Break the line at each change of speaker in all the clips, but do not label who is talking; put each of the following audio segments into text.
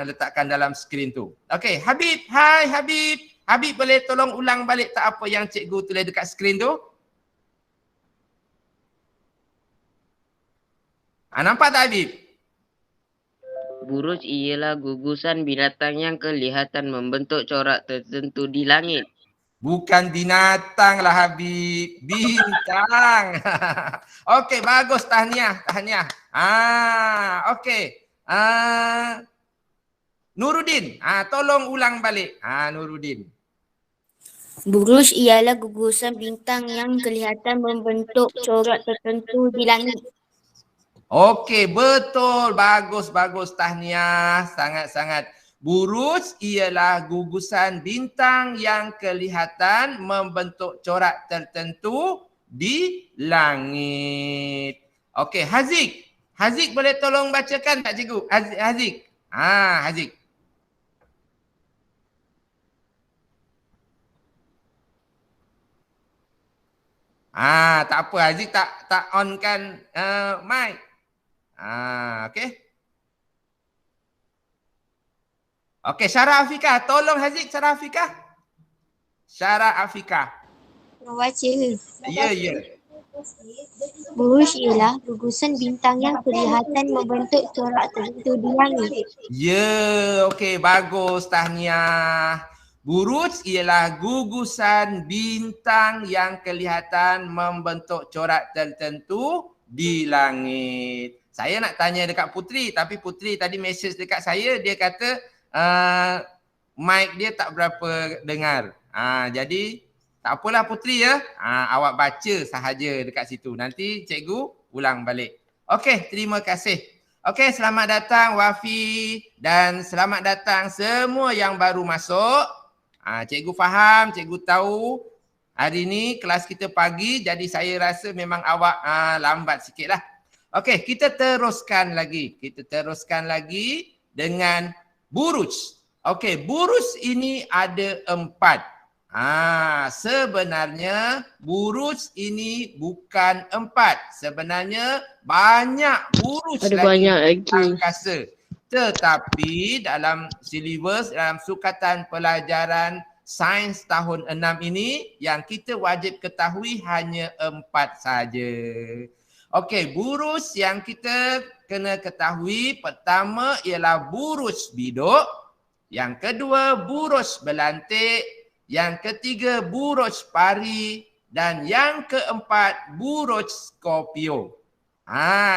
letakkan dalam skrin tu. Okey, Habib. Hai Habib. Habib boleh tolong ulang balik tak apa yang cikgu tulis dekat skrin tu? Nampak tak Habib?
Buruj ialah gugusan binatang yang kelihatan membentuk corak tertentu di langit.
Bukan binatang lah Habib, bintang. Okey, bagus, tahniah. Okey. Nuruddin, tolong ulang balik. Nuruddin.
Buruj ialah gugusan bintang yang kelihatan membentuk corak tertentu di langit.
Okey, betul. Bagus, tahniah. Sangat-sangat. Buruj ialah gugusan bintang yang kelihatan membentuk corak tertentu di langit. Okey, Haziq. Haziq boleh tolong bacakan tak cikgu? Haziq. Haziq. Tak apa, Haziq tak onkan mic. Okey. Okey, Syarah Afiqah. Tolong Haziq, Syarah Afiqah. Syarah Afiqah.
Nak baca.
Ya.
Buruj ialah gugusan bintang yang kelihatan membentuk corak tertentu di langit.
Ya, okey, bagus, tahniah. Buruj ialah gugusan bintang yang kelihatan membentuk corak tertentu di langit. Saya nak tanya dekat Putri, tapi Putri tadi mesej dekat saya, dia kata mic dia tak berapa dengar. Jadi tak apalah Putri ya. Awak baca sahaja dekat situ. Nanti cikgu ulang balik. Okey, terima kasih. Okey, selamat datang Wafi dan selamat datang semua yang baru masuk. Cikgu faham, cikgu tahu hari ni kelas kita pagi, jadi saya rasa memang awak lambat sikit lah. Okey, kita teruskan lagi. Dengan buruj. Okey, buruj ini ada 4. Sebenarnya buruj ini bukan 4. Sebenarnya banyak buruj lagi angkasa. Tetapi dalam silibus, dalam sukatan pelajaran sains tahun 6 ini, yang kita wajib ketahui hanya 4 saja. Okey, buruj yang kita kena ketahui pertama ialah buruj biduk, yang kedua buruj belantik, yang ketiga buruj pari dan yang keempat buruj Scorpio.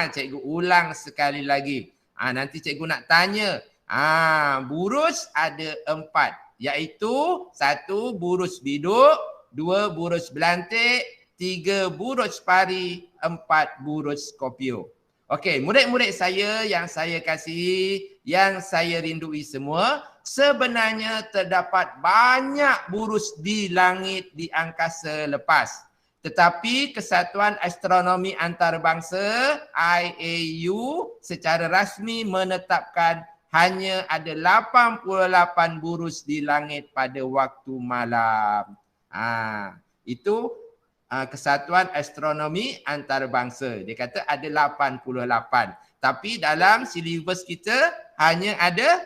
Cikgu ulang sekali lagi. Nanti cikgu nak tanya. Buruj ada 4, iaitu 1 buruj biduk, 2 buruj belantik, 3 buruj pari, 4 buruj Scorpio. Okey, murid-murid saya yang saya kasihi, yang saya rindui semua, sebenarnya terdapat banyak buruj di langit di angkasa lepas. Tetapi Kesatuan Astronomi Antarabangsa IAU secara rasmi menetapkan hanya ada 88 buruj di langit pada waktu malam. Itu Kesatuan Astronomi Antarabangsa. Dia kata ada 88. Tapi dalam silibus kita hanya ada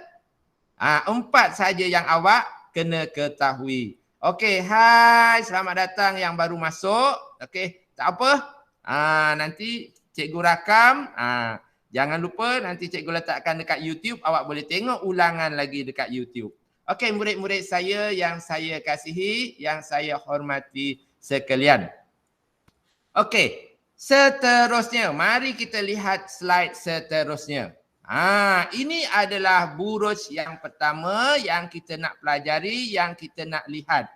4 saja yang awak kena ketahui. Okey, hai, selamat datang yang baru masuk. Okey, tak apa. Nanti cikgu rakam. Jangan lupa nanti cikgu letakkan dekat YouTube. Awak boleh tengok ulangan lagi dekat YouTube. Okey, murid-murid saya yang saya kasihi, yang saya hormati sekalian. Okey, seterusnya. Mari kita lihat slide seterusnya. Ini adalah buruj yang pertama yang kita nak pelajari, yang kita nak lihat.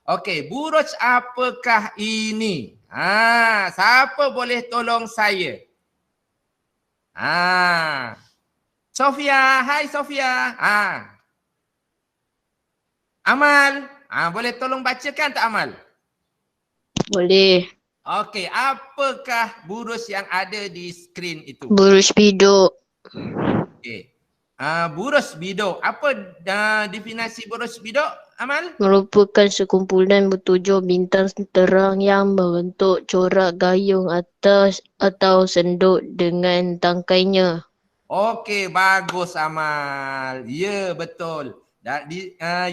Okey, buruj apakah ini? Siapa boleh tolong saya? Sofia, hai Sofia. Amal, boleh tolong bacakan tak Amal?
Boleh.
Okey, apakah buruj yang ada di skrin itu?
Buruj biduk.
Okey. Buruj biduk. Apa definisi buruj biduk, Amal?
Merupakan sekumpulan bertujuh bintang terang yang membentuk corak gayung atas atau senduk dengan tangkainya.
Okey, bagus Amal. Ya, betul.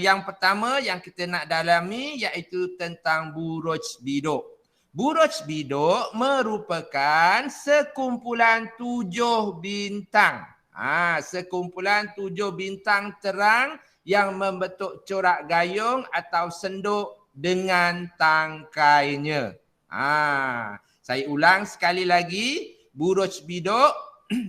Yang pertama yang kita nak dalami iaitu tentang buruj biduk. Buruj biduk merupakan sekumpulan 7 bintang. Sekumpulan 7 bintang terang yang membentuk corak gayung atau senduk dengan tangkainya. Saya ulang sekali lagi. Buruj biduk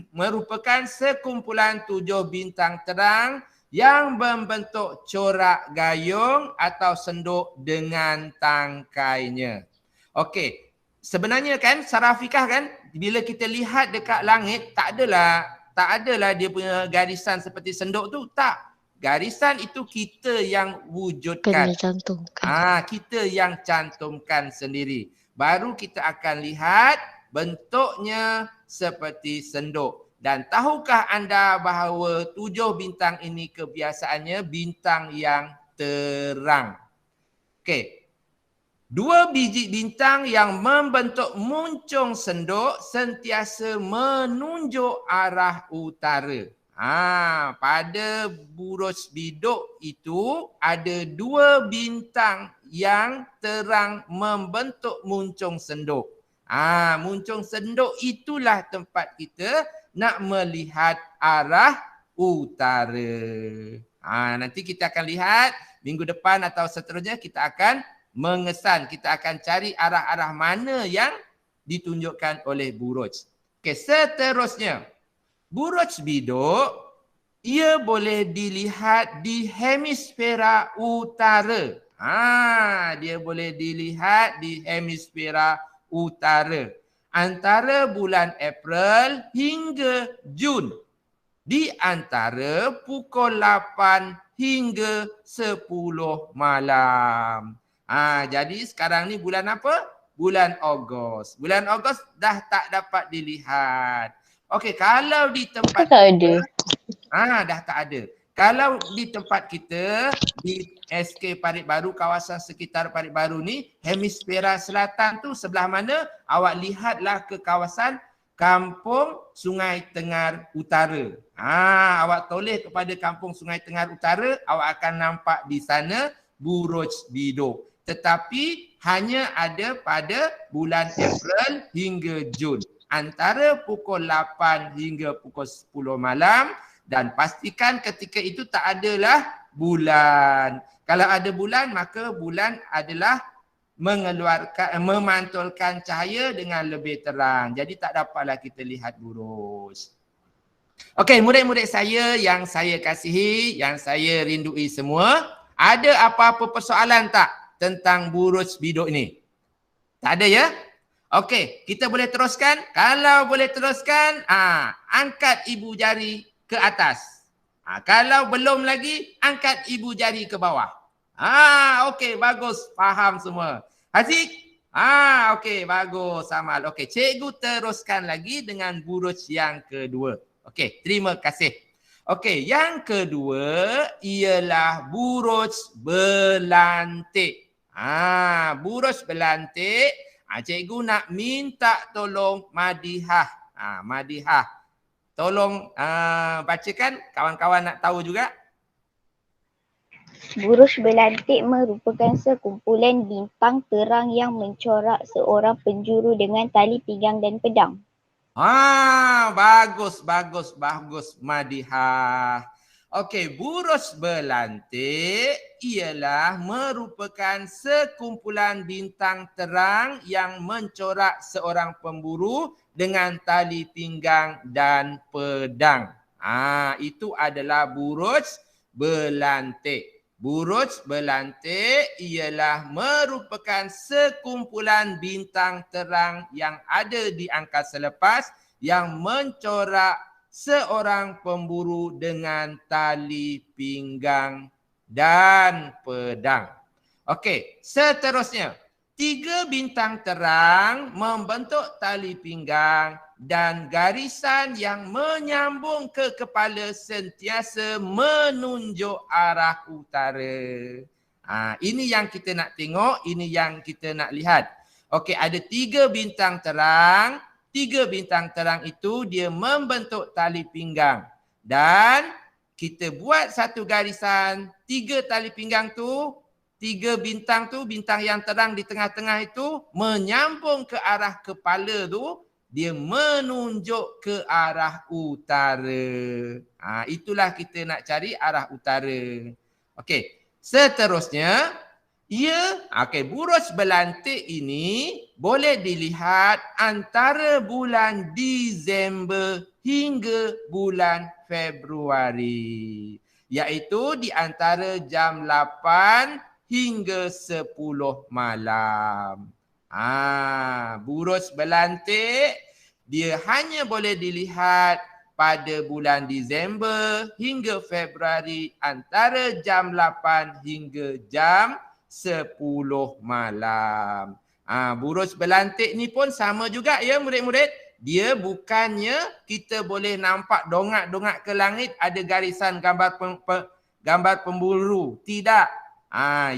merupakan sekumpulan 7 bintang terang yang membentuk corak gayung atau senduk dengan tangkainya. Okey, sebenarnya kan sarafikah kan bila kita lihat dekat langit tak adalah dia punya garisan seperti senduk tu, tak. Garisan itu kita yang wujudkan.
Kena cantumkan.
Kita yang cantumkan sendiri. Baru kita akan lihat bentuknya seperti senduk. Dan tahukah anda bahawa 7 bintang ini kebiasaannya bintang yang terang. Okey. 2 biji bintang yang membentuk muncung senduk sentiasa menunjuk arah utara. Pada buruj biduk itu ada 2 bintang yang terang membentuk muncung senduk. Muncung senduk itulah tempat kita nak melihat arah utara. Nanti kita akan lihat minggu depan atau seterusnya kita akan mengesan. Kita akan cari arah-arah mana yang ditunjukkan oleh buruj. Okey, seterusnya. Buruj biduk, ia boleh dilihat di hemisfera utara. Dia boleh dilihat di hemisfera utara. Antara bulan April hingga Jun. Di antara pukul 8 hingga 10 malam. Jadi sekarang ni bulan apa? Bulan Ogos. Bulan Ogos dah tak dapat dilihat. Okey, kalau di tempat
Tak ada.
dah tak ada. Kalau di tempat kita di SK Parit Baru, kawasan sekitar Parit Baru ni, hemisfera selatan tu sebelah mana? Awak lihatlah ke kawasan Kampung Sungai Tengar Utara. Awak toleh kepada Kampung Sungai Tengar Utara, awak akan nampak di sana buruj biduk. Tetapi hanya ada pada bulan April hingga Jun. Antara pukul 8 hingga pukul 10 malam, dan pastikan ketika itu tak adalah bulan. Kalau ada bulan, maka bulan adalah memantulkan cahaya dengan lebih terang. Jadi tak dapatlah kita lihat buruj. Okey, murid-murid saya yang saya kasihi, yang saya rindui semua, ada apa-apa persoalan tak tentang buruj biduk ni? Tak ada ya? Okey, kita boleh teruskan. Kalau boleh teruskan, angkat ibu jari ke atas. Kalau belum lagi, angkat ibu jari ke bawah. Okey, bagus. Faham semua. Haziq? Okey, bagus Amal. Okey, cikgu teruskan lagi dengan buruj yang kedua. Okey, terima kasih. Okey, yang kedua ialah buruj belantik. Buruj belantik. Cikgu nak minta tolong Madihah. Madihah. Tolong bacakan, kawan-kawan nak tahu juga.
Buruj belantik merupakan sekumpulan bintang terang yang mencorak seorang penjuru dengan tali pinggang dan pedang.
Bagus Madihah. Okey, buruj belantik ialah merupakan sekumpulan bintang terang yang mencorak seorang pemburu dengan tali pinggang dan pedang. Itu adalah buruj belantik. Buruj belantik ialah merupakan sekumpulan bintang terang yang ada di angkasa lepas yang mencorak seorang pemburu dengan tali pinggang dan pedang. Okey, seterusnya. 3 bintang terang membentuk tali pinggang dan garisan yang menyambung ke kepala sentiasa menunjuk arah utara. Ini yang kita nak tengok, ini yang kita nak lihat. Okey, ada 3 bintang terang. tiga bintang terang itu dia membentuk tali pinggang. Dan kita buat satu garisan, tiga tali pinggang tu, tiga bintang tu, bintang yang terang di tengah-tengah itu menyambung ke arah kepala tu, dia menunjuk ke arah utara. Itulah kita nak cari arah utara. Okey, seterusnya, buruj belantik ini boleh dilihat antara bulan Disember hingga bulan Februari. Iaitu di antara jam 8 hingga 10 malam. Buruj belantik dia hanya boleh dilihat pada bulan Disember hingga Februari antara jam 8 hingga jam 10 malam. Buruj belantik ni pun sama juga ya murid-murid. Dia bukannya kita boleh nampak dongak-dongak ke langit ada garisan gambar pemburu. Tidak.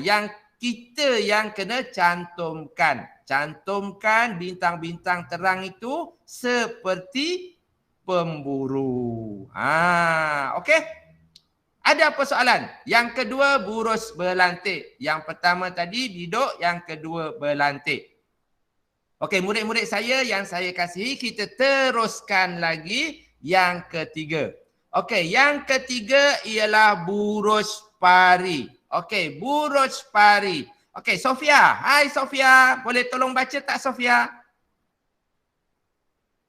Yang kita yang kena cantumkan. Cantumkan bintang-bintang terang itu seperti pemburu. Okey? Ada apa soalan? Yang kedua buruj belantik. Yang pertama tadi biduk, yang kedua belantik. Okey, murid-murid saya yang saya kasihi, kita teruskan lagi yang ketiga. Okey, yang ketiga ialah buruj pari. Okey, buruj pari. Okey, Sofia. Hai Sofia. Boleh tolong baca tak Sofia?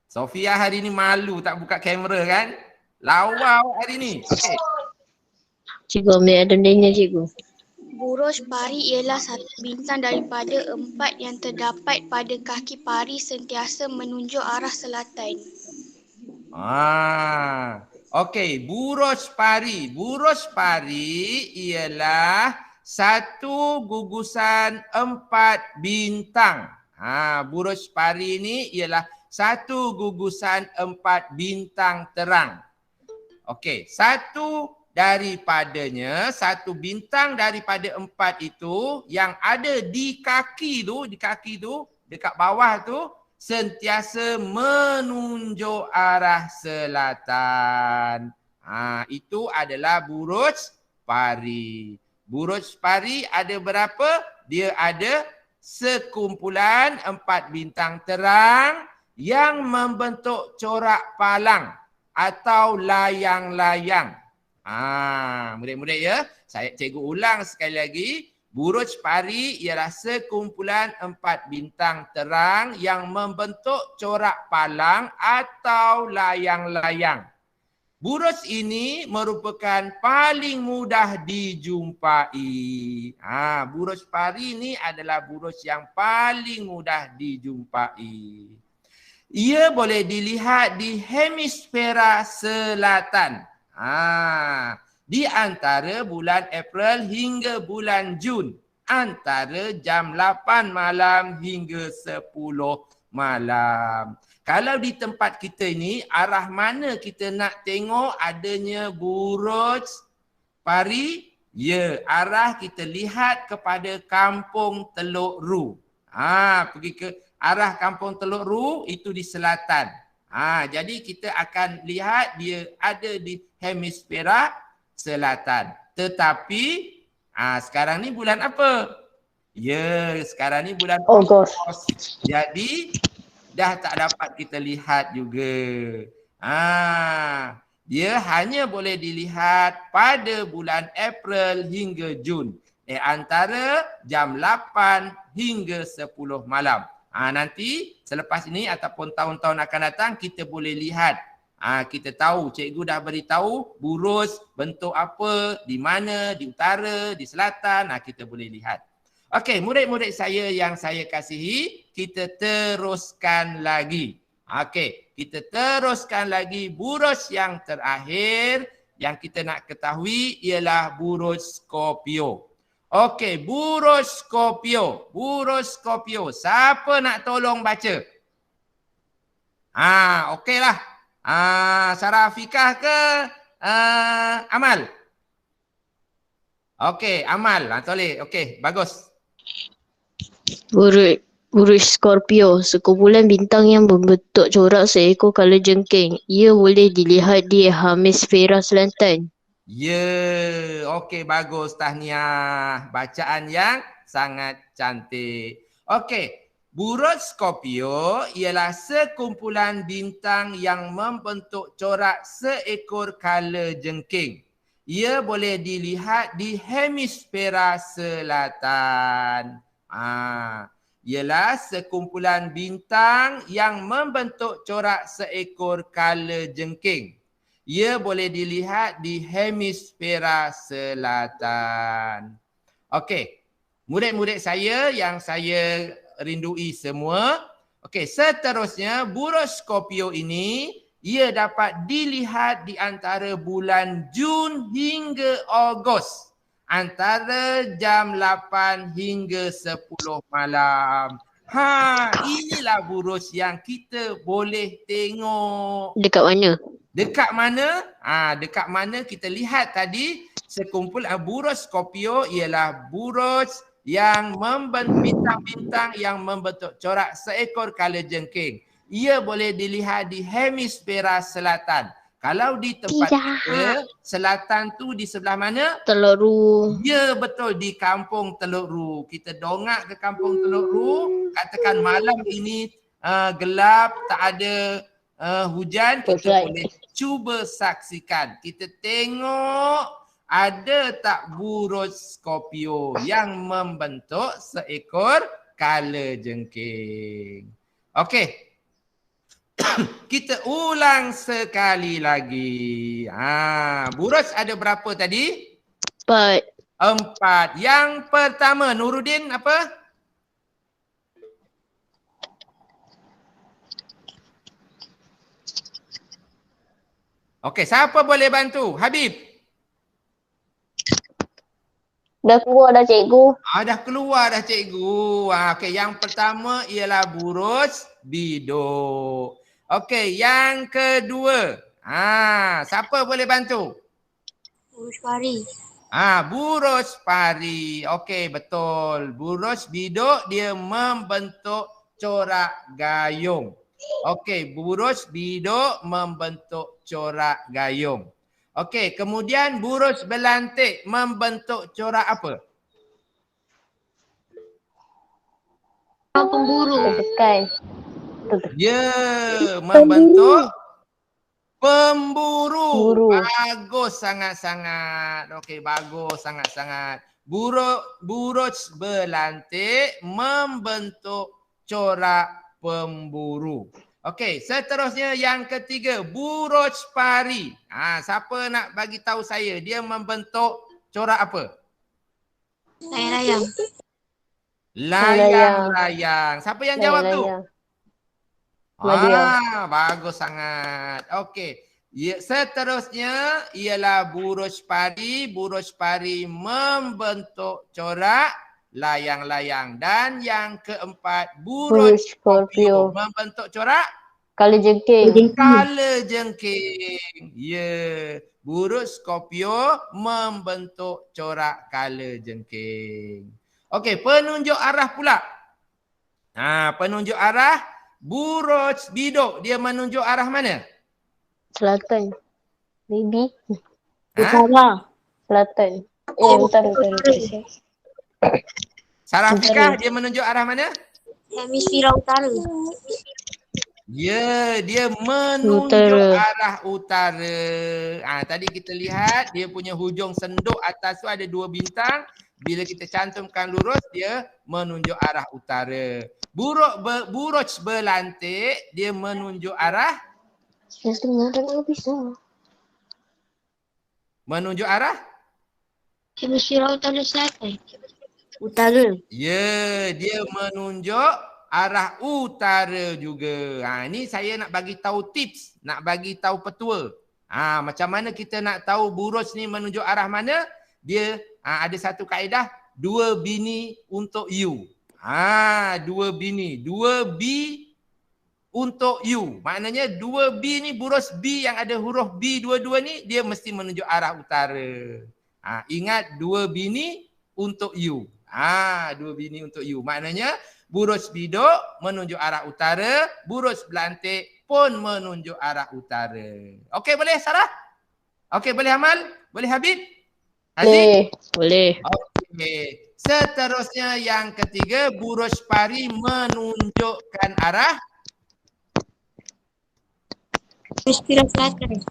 Sofia hari ni malu tak buka kamera kan? Lawa hari ni. Okey.
Cikgu ambil adendanya cikgu.
Buruj pari ialah satu bintang daripada 4 yang terdapat pada kaki pari sentiasa menunjuk arah selatan.
Okey, buruj pari. Buruj pari ialah satu gugusan 4 bintang. Buruj pari ni ialah satu gugusan 4 bintang terang. Okey, satu bintang daripada 4 itu yang ada di kaki tu, dekat bawah tu, sentiasa menunjuk arah selatan. Itu adalah buruj pari. Buruj pari ada berapa? Dia ada sekumpulan 4 bintang terang yang membentuk corak palang atau layang-layang. Murid-murid ya, cikgu ulang sekali lagi. Buruj pari ialah sekumpulan 4 bintang terang yang membentuk corak palang atau layang-layang. Buruj ini merupakan paling mudah dijumpai. Buruj pari ini adalah buruj yang paling mudah dijumpai. Ia boleh dilihat di hemisfera selatan. Di antara bulan April hingga bulan Jun. Antara jam 8 malam hingga 10 malam. Kalau di tempat kita ini, arah mana kita nak tengok adanya buruj pari? Ya, arah kita lihat kepada Kampung Teluk Ru. Pergi ke arah Kampung Teluk Ru, itu di selatan. Jadi kita akan lihat dia ada di hemisfera selatan. Tetapi, sekarang ni bulan apa? Ya, sekarang ni bulan Ogos. Jadi, dah tak dapat kita lihat juga. Dia hanya boleh dilihat pada bulan April hingga Jun. Antara jam 8 hingga 10 malam. Nanti selepas ini ataupun tahun-tahun akan datang kita boleh lihat. Kita tahu, cikgu dah beritahu buruj bentuk apa, di mana, di utara, di selatan. Kita boleh lihat. Okey, murid-murid saya yang saya kasihi, kita teruskan lagi. Okey, kita teruskan lagi buruj yang terakhir yang kita nak ketahui ialah buruj Scorpio. Okey, buruj Scorpio. Buruj Scorpio. Siapa nak tolong baca? Okeylah. Sarah Fikah ke Amal? Okey, Amal. Toleh. Okey, bagus.
Buruj
Burus Scorpio, sekumpulan bintang yang membentuk corak seekor kalajengking. Ia boleh dilihat di hemisfera selatan.
Ya, okey bagus tahniah. Bacaan yang sangat cantik. Okey, buruj Scorpio ialah sekumpulan bintang yang membentuk corak seekor kalajengking. Ia boleh dilihat di hemisfera selatan. Ialah sekumpulan bintang yang membentuk corak seekor kalajengking. Ia boleh dilihat di hemisfera selatan. Okey, murid-murid saya yang saya rindui semua. Okey, seterusnya buruj Scorpio ini ia dapat dilihat di antara bulan Jun hingga Ogos. Antara jam 8 hingga 10 malam. Inilah buruj yang kita boleh tengok.
Dekat mana?
Dekat mana? Dekat mana kita lihat tadi sekumpulan buruj Scorpio ialah buruj yang bintang-bintang yang membentuk corak seekor kalajengking. Ia boleh dilihat di hemisfera selatan. Kalau di tempat kita, selatan tu di sebelah mana?
Teluk Ru.
Ya, betul, di kampung Teluk Ru. Kita dongak ke kampung Teluk Ru, katakan malam ini gelap, tak ada hujan, kita boleh cuba saksikan. Kita tengok ada tak buruj Scorpio yang membentuk seekor kalajengking. Okey. Kita ulang sekali lagi. Buruj ada berapa tadi? 4. Yang pertama, Nuruddin apa? Okey, siapa boleh bantu? Habib?
Dah keluar dah cikgu.
Dah keluar dah cikgu. Okey, yang pertama ialah buruj biduk. Okey, yang kedua. Siapa boleh bantu?
Buruj pari.
Buruj pari. Okey, betul. Buruj biduk dia membentuk corak gayung. Okey, buruj biduk membentuk corak gayung. Okey, kemudian buruj belantik membentuk corak apa?
Pemburu. Tekan.
Ya, membentuk pemburu.
Buru.
Bagus sangat-sangat. Okey, bagus sangat-sangat. Buruj belantik membentuk corak pemburu. Okey, seterusnya yang ketiga, buruj pari. Siapa nak bagi tahu saya dia membentuk corak apa?
Layang-layang.
Layang-layang. Siapa yang jawab tu?
Madia.
Bagus sangat. Okey. Seterusnya ialah buruj pari. Buruj pari membentuk corak layang-layang. Dan yang keempat, buruj Scorpio membentuk corak
Kalajengking.
kalajengking. Ya, buruj Scorpio membentuk corak kalajengking. Okey, penunjuk arah pula. Penunjuk arah buruj biduk dia menunjuk arah mana?
Selatan. Maybe.
Utara.
Selatan. Utara.
Sarafikah dia menunjuk arah mana?
Hemisfera utara.
Ya, dia menunjuk arah utara. Tadi kita lihat dia punya hujung senduk atas tu ada 2 bintang. Bila kita cantumkan lurus, dia menunjuk arah utara. Buruj belantik, dia menunjuk arah? Menunjuk arah?
Hemisfera utara selatan.
Utara.
Ya, dia menunjuk arah utara juga. Ni saya nak bagi tahu tips, nak bagi tahu petua. Macam mana kita nak tahu buruj ni menunjuk arah mana? Dia ada satu kaedah, 2 bini untuk you. 2 bini, 2 B untuk you. Maknanya 2 B ni buruj B yang ada huruf B dua-dua ni dia mesti menunjuk arah utara. Ingat 2 bini untuk you. 2 bini untuk you. Maknanya Buruj biduk menunjuk arah utara, buruj belantik pun menunjuk arah utara. Okey boleh Sarah? Okey boleh Amal? Boleh Habib? Aziz?
Boleh.
Okey. Seterusnya yang ketiga, buruj pari menunjukkan arah
Selatan.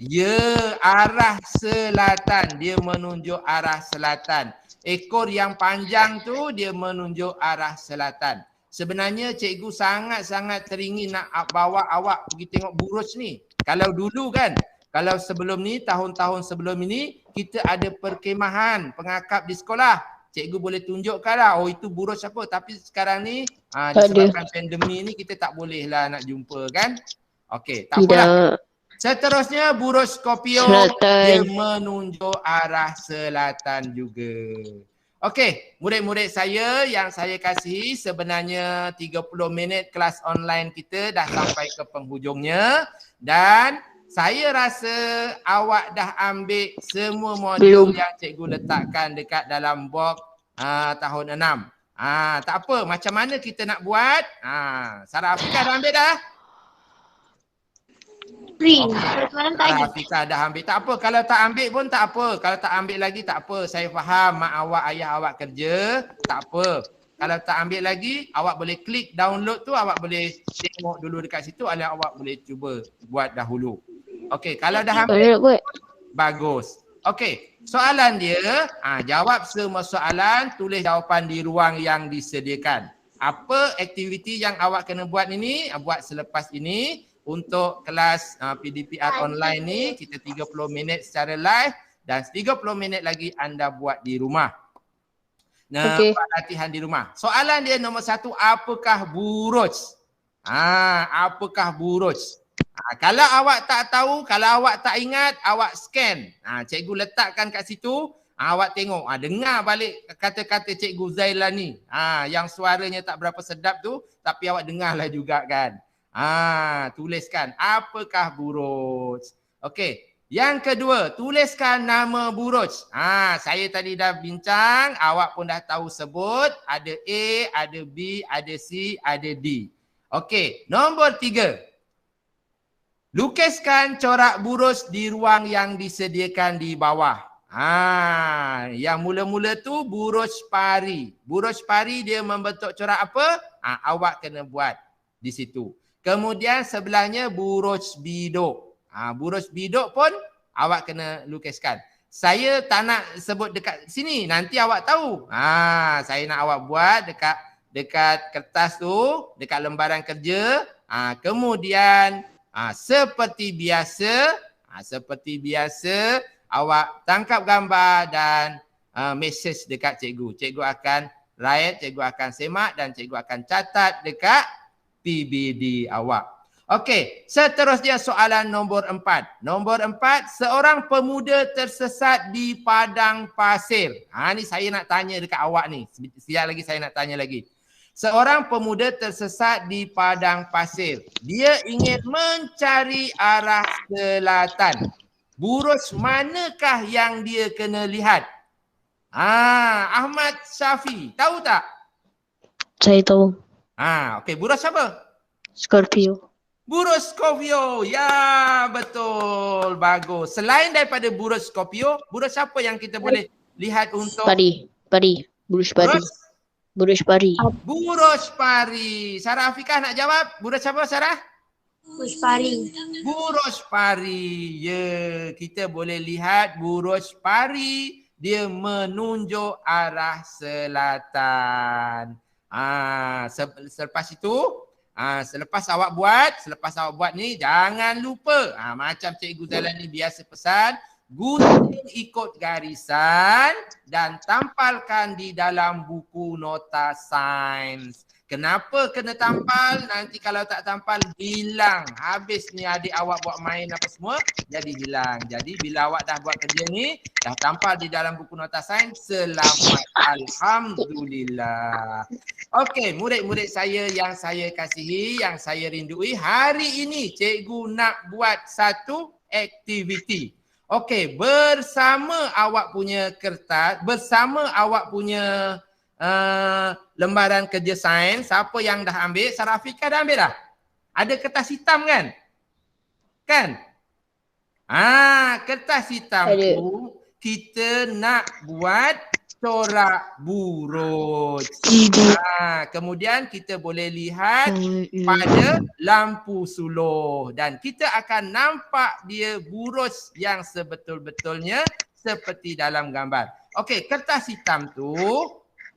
ya, arah selatan. Dia menunjuk arah selatan. Ekor yang panjang tu dia menunjuk arah selatan. Sebenarnya cikgu sangat-sangat teringin nak bawa awak pergi tengok buruj ni. Kalau dulu kan, kalau sebelum ni, tahun-tahun sebelum ini, kita ada perkemahan pengakap di sekolah. Cikgu boleh tunjukkan lah, oh itu buruj apa. Tapi sekarang ni, disebabkan pandemik ni, kita tak boleh lah nak jumpa kan. Okey, tak apalah. Seterusnya buruj Scorpio dia menunjuk arah selatan juga. Okey, murid-murid saya yang saya kasihi, sebenarnya 30 minit kelas online kita dah sampai ke penghujungnya dan saya rasa awak dah ambil semua modul yang cikgu letakkan dekat dalam box tahun 6. Tak apa, macam mana kita nak buat? Sarah Afrika dah ambil dah? Sarah Afrika dah ambil. Tak apa, kalau tak ambil pun tak apa. Kalau tak ambil lagi tak apa. Saya faham mak awak, ayah awak kerja. Tak apa. Kalau tak ambil lagi, awak boleh klik download tu, awak boleh tengok dulu dekat situ, alias awak boleh cuba buat dahulu. Okey, kalau dah ambil, bagus. Okey, soalan dia, jawab semua soalan, tulis jawapan di ruang yang disediakan. Apa aktiviti yang awak kena buat ini? Buat selepas ini. Untuk kelas PDPR online ni, kita 30 minit secara live dan 30 minit lagi anda buat di rumah. Buat latihan di rumah. Soalan dia nombor 1, apakah buruj? Apakah buruj? Kalau awak tak tahu, kalau awak tak ingat, awak scan. Cikgu letakkan kat situ, awak tengok. Dengar balik kata-kata Cikgu Zailani. Yang suaranya tak berapa sedap tu, tapi awak dengarlah juga kan. Tuliskan apakah buruj. Okey. Yang kedua, tuliskan nama buruj. Saya tadi dah bincang, awak pun dah tahu sebut. Ada A, ada B, ada C, ada D. Okey, nombor 3. Lukiskan corak buruj di ruang yang disediakan di bawah. Yang mula-mula tu buruj pari. Buruj pari dia membentuk corak apa? Awak kena buat di situ. Kemudian sebelahnya buruj biduk. Buruj biduk pun awak kena lukiskan. Saya tak nak sebut dekat sini, nanti awak tahu. Saya nak awak buat dekat kertas tu, dekat lembaran kerja. Kemudian seperti biasa awak tangkap gambar dan mesej dekat cikgu. Cikgu akan write, cikgu akan semak dan cikgu akan catat dekat PBD awak. Okey, seterusnya soalan nombor 4. Nombor 4, seorang pemuda tersesat di padang pasir. Ni saya nak tanya dekat awak ni. Sekejap lagi saya nak tanya lagi. Seorang pemuda tersesat di padang pasir. Dia ingin mencari arah selatan. Buruj manakah yang dia kena lihat? Ahmad Syafi, tahu tak?
Saya tahu.
Okey, buruj apa?
Scorpio.
Buruj Scorpio. Ya, betul. Bagus. Selain daripada buruj Scorpio, buruj apa yang kita boleh lihat untuk
Pari. Buruj pari. Buruj pari.
Buruj pari. Sarah Afikah nak jawab? Buruj apa Sarah?
Buruj pari.
Buruj pari. Ya, kita boleh lihat buruj pari. Dia menunjuk arah selatan. Selepas itu, selepas awak buat ni, jangan lupa, macam Cikgu Zailani biasa pesan, gunting ikut garisan dan tampalkan di dalam buku nota sains. Kenapa kena tampal? Nanti kalau tak tampal, hilang. Habis ni adik awak buat main apa semua, jadi hilang. Jadi bila awak dah buat kerja ni, dah tampal di dalam buku nota sains, selamat. Alhamdulillah. Okey, murid-murid saya yang saya kasihi, yang saya rindui, hari ini cikgu nak buat satu aktiviti. Okey, bersama awak punya kertas, bersama awak punya lembaran kerja sains, siapa yang dah ambil? Sarafika dah ambil dah? Ada kertas hitam kan? Kan? Kertas hitam
Ada.
tu kita nak buat corak buruj. Kemudian kita boleh lihat pada lampu suluh dan kita akan nampak dia buruj yang sebetul-betulnya seperti dalam gambar. Okey, kertas hitam tu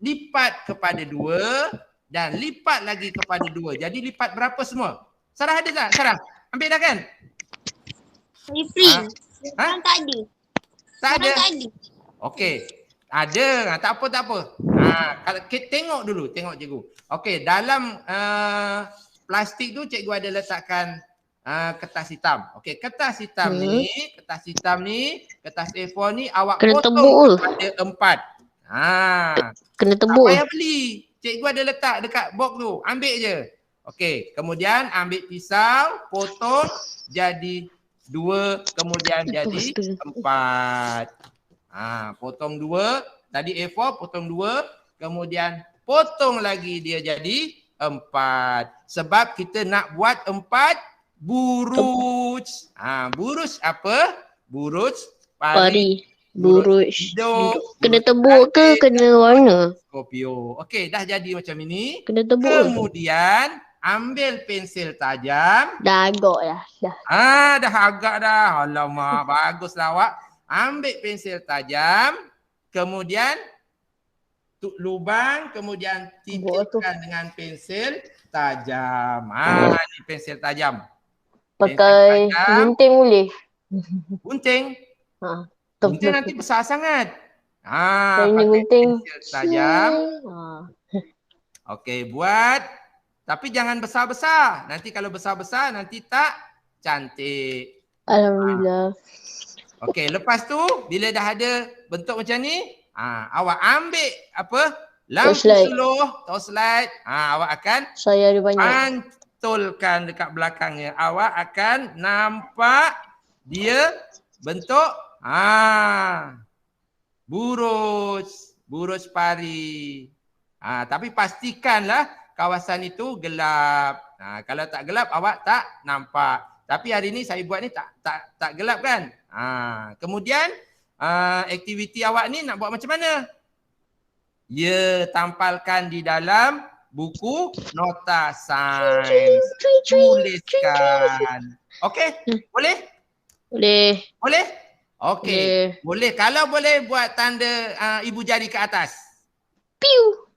lipat kepada 2 dan lipat lagi kepada 2. Jadi lipat berapa semua? Sarah ada tak? Sarah? Ambil dah kan?
Saya print.
Ha?
Tak ada.
Tak ada?
Tak ada.
Okey. Ada. Tak apa. Kalau kita tengok dulu, tengok cikgu. Okey, dalam plastik tu cikgu ada letakkan kertas hitam. Okey, kertas hitam ni, kertas A4 ni awak
Kena
potong
tebuk.
kepada 4.
Kena
Tak
tebuk.
payah beli. Cikgu ada letak dekat box tu. Ambil je. Okey, kemudian ambil pisau, potong jadi 2, kemudian jadi 4. Potong 2, tadi A4 potong 2, kemudian potong lagi dia jadi 4. Sebab kita nak buat 4 buruj. Buruj apa? Buruj pari.
Buruj.
Hidup.
Kena tebuk ke kena warna?
Scorpio. Okey, dah jadi macam ini.
Kena tebuk.
Kemudian ambil pensil tajam.
Dah agak dah.
Dah agak dah. Alamak, baguslah awak. Ambil pensil tajam. Kemudian lubang. Kemudian titikkan dengan pensil tajam. Ni pensil tajam.
Pakai gunting boleh?
Gunting.
Tebuk.
Gunting nanti besar sangat.
Kalau ini
Pakai
gunting.
pensil tajam. Okey, buat. Tapi jangan besar-besar. Nanti kalau besar-besar nanti tak cantik.
Alhamdulillah.
Okey, lepas tu bila dah ada bentuk macam ni, awak ambil apa? Lampu
Torchlight.
suluh, torchlight. Awak akan
Saya ada banyak.
pantulkan dekat belakangnya. Awak akan nampak dia bentuk buruj pari. Tapi pastikanlah kawasan itu gelap. Kalau tak gelap awak tak nampak. Tapi hari ni saya buat ni tak gelap kan? Kemudian aktiviti awak ni nak buat macam mana? Ya, tampalkan di dalam buku nota sains. Tuliskan. Okey? Boleh?
Boleh.
Boleh? Okey. Boleh. Kalau boleh buat tanda ibu jari ke atas.
Piu.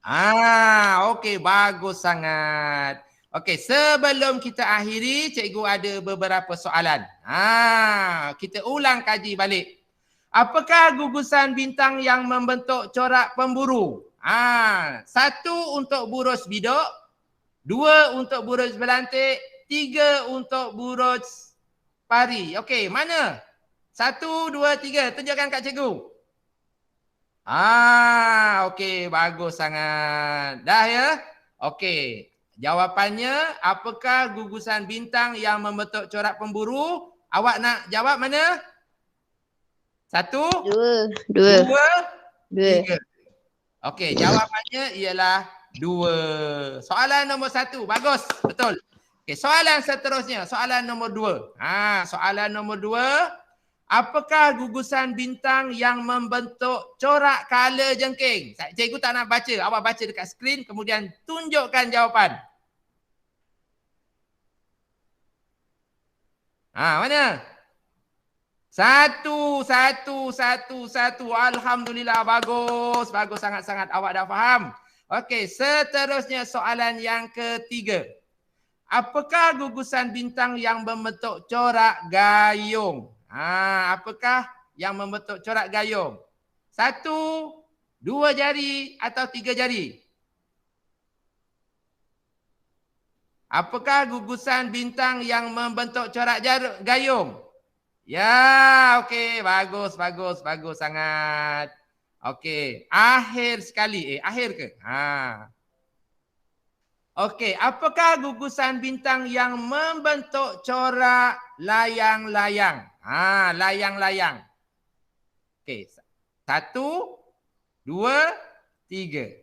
Okey, bagus sangat. Okey, sebelum kita akhiri, cikgu ada beberapa soalan. Kita ulang kaji balik. Apakah gugusan bintang yang membentuk corak pemburu? 1 untuk buruj bidok, 2 untuk buruj belantik, 3 untuk buruj pari. Okey, mana? 1, 2, 3. Tunjukkan kat cikgu. Okey, bagus sangat. Dah ya? Okey. Jawapannya, apakah gugusan bintang yang membentuk corak pemburu? Awak nak jawab mana? 1, 2, 3. Okey, jawapannya ialah 2. Soalan nombor 1. Bagus. Betul. Okey, soalan seterusnya. Soalan nombor 2. Soalan nombor 2. Apakah gugusan bintang yang membentuk corak kala jengking? Cikgu tak nak baca. Awak baca dekat skrin kemudian tunjukkan jawapan. Mana? 1. Alhamdulillah, bagus. Bagus sangat-sangat. Awak dah faham. Okey, seterusnya soalan yang ketiga. Apakah gugusan bintang yang membentuk corak gayung? Apakah yang membentuk corak gayung? 1, 2 jari atau 3 jari? Apakah gugusan bintang yang membentuk corak gayung? Ya, okey, bagus sangat. Okey, akhir sekali. Akhir ke? Okey, apakah gugusan bintang yang membentuk corak layang-layang? Layang-layang. Okey, 1, 2, 3.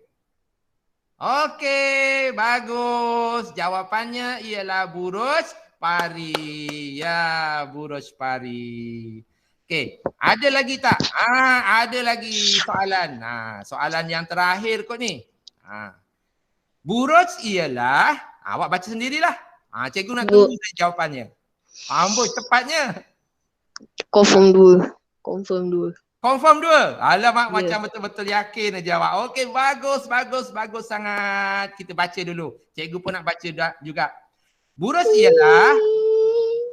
Okey, bagus. Jawapannya ialah buruj pari. Ya, buruj pari. Okey, ada lagi tak? Ada lagi soalan. Soalan yang terakhir kot ni. Buruj ialah, awak baca sendirilah. Cikgu nak tunggu jawapannya. Amboi, tepatnya.
Confirm 2. Confirm 2.
Confirm 2? Alamak,
Ya.
macam betul-betul yakin dia jawab. Okey, bagus sangat. Kita baca dulu. Cikgu pun nak baca juga. Buruj ialah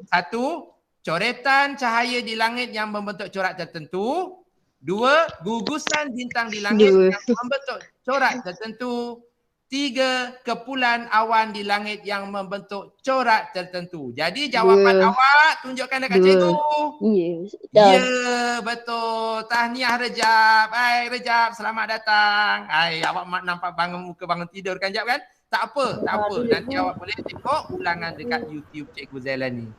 1. Coretan cahaya di langit yang membentuk corak tertentu. 2. Gugusan bintang di langit yang membentuk corak tertentu. 3. Kepulan awan di langit yang membentuk corak tertentu. Jadi jawapan awak tunjukkan dekat cikgu. Ya, betul. Tahniah Rejab. Hai Rejab, selamat datang. Hai, awak nampak bangun tidur kan Jap kan? Tak apa. Nanti awak boleh tengok ulangan dekat YouTube Cikgu Zailani.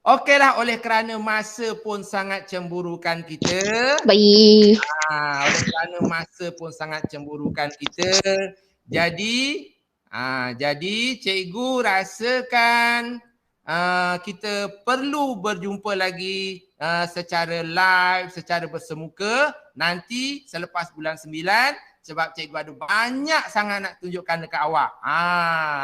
Okeylah, oleh kerana masa pun sangat cemburukan kita.
Baik.
Oleh kerana masa pun sangat cemburukan kita. Jadi cikgu rasakan kita perlu berjumpa lagi secara live, secara bersemuka nanti selepas bulan 9 sebab cikgu ada banyak sangat nak tunjukkan dekat awak.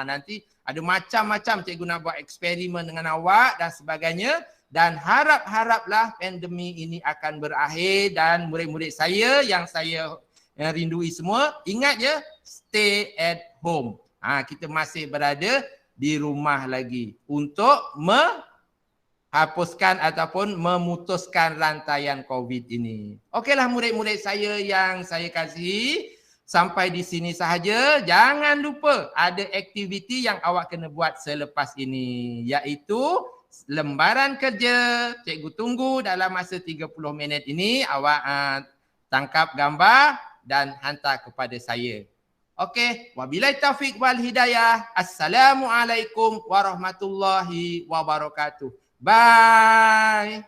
Nanti ada macam-macam cikgu nak buat eksperimen dengan awak dan sebagainya dan haraplah pandemik ini akan berakhir dan murid-murid saya yang saya rindui semua ingat ya, stay at home. Kita masih berada di rumah lagi untuk menghapuskan ataupun memutuskan rantaian COVID ini. Okeylah murid-murid saya yang saya kasihi, sampai di sini sahaja. Jangan lupa ada aktiviti yang awak kena buat selepas ini, iaitu lembaran kerja. Cikgu tunggu dalam masa 30 minit ini awak tangkap gambar dan hantar kepada saya. Okey, wabillahi taufiq wal hidayah. Assalamualaikum warahmatullahi wabarakatuh. Bye.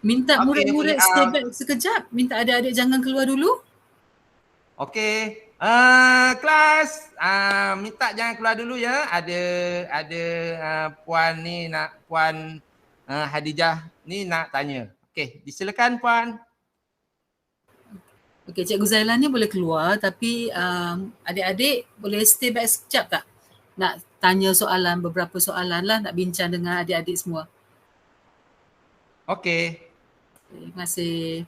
Minta
Okey,
murid-murid stay back sekejap. Minta adik-adik jangan keluar dulu.
Okey. Kelas minta jangan keluar dulu ya. Ada puan ni nak puan Hadijah ni nak tanya. Okey, disilakan puan.
Okey, Cikgu Zailani boleh keluar tapi adik-adik boleh stay back sekejap tak? Nak tanya soalan, beberapa soalan lah, nak bincang dengan adik-adik semua.
Okey.
Terima kasih.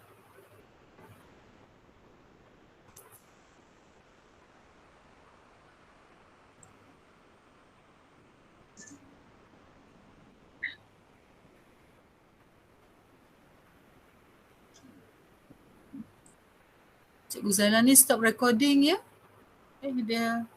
Cikgu Zailani stop recording ya. Dia